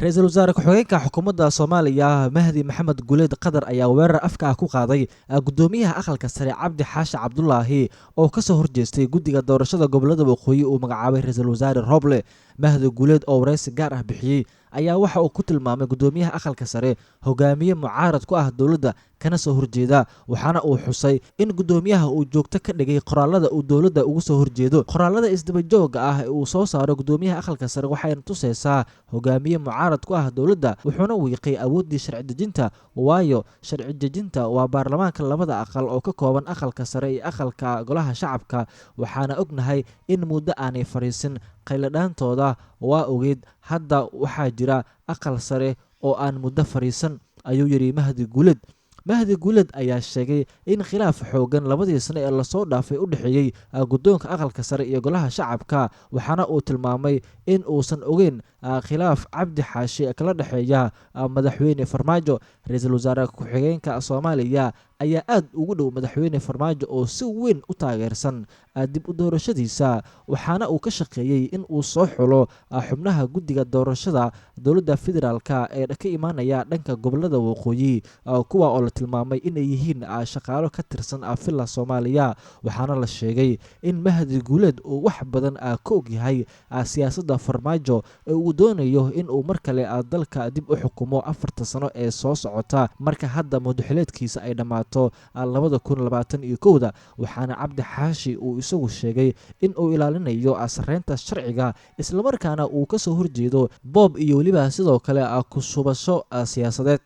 Ra'iisul Wasaare ku-xigeenka xukuumadda Soomaaliya Mahdi Maxamed Guleed Qadar ayaa weerar afka ah ku qaaday gudoomiyaha aqalka sare Cabdi Xaashi Cabdullaahi oo ka soo horjeestay guddiga doorashada gobolada waqooyi uu magacaabay Ra'iisul Wasaare Roble. Mahdi Guleed oo wareysi gaar ah bixiyay ayaa waxa uu ku tilmaamay gudoomiyaha aqalka sare hogaamiye mucaarad ku ah dowladda kana soo horjeeda, waxaana uu xusay in gudoomiyaha uu joogto ka dhigay qoraalada uu dowladda uga soo horjeedo. Qoraalada isdaba joogga ah ee uu soo saaro gudoomiyaha aqalka sare waxay tusaysaa hogaamiye mucaarad ku ah dowladda, wuxuuna wiiqay awooddii sharci dejinta, waayo sharci dejinta waa baarlamaanka labada aqal oo ka kooban aqalka sare iyo aqalka golaha shacabka. Waxaana ognahay in muddo aanay fariisin qayladhaantooda, waa ogeyd hadda waxaa jira aqal sare oo aan muddo fariisan, ayuu yidhi Mahdi Guleed. Mahdi Guleed ayaa sheegay in khilaaf xoogan labadii sano ee lasoo dhaafay u dhexeeyey guddoonka aqalka sare iyo golaha shacabka, waxaana uu tilmaamay in uusan ogeyn khilaaf Cabdi Xaashi kala dhexeeya madaxweyne Farmaajo. Ra'iisul Wasaare ku-xigeenka Soomaaliya ayaa aad ugu dhow madaxweyne Farmaajo oo si weyn u taageersan dib u doorashadiisa, waxaana uu ka shaqeeyey in uu soo xulo xubnaha guddiga doorashada dowladda federaalka ee ka imaanaya dhanka gobolada waqooyi, kuwa oo la tilmaamay inay yihiin shaqaalo ka tirsan filla Soomaaliya. Waxaana la sheegay in Mahdi Guleed uu wax badan ka og yahay siyaasadda Farmaajo ee uu doonayo in uu mar kale dalka dib u xukumo 4 sano ee soo socota marka hadda madaxweynaadkiisa ay dhammaato 2021. Waxaana Cabdi Xaashi uu isagu sheegay in uu ilaalinayo sareynta sharciga, islamarkaana uu ka soo horjeedo boob iyo weliba sidoo kale ku shubasho siyaasadeed.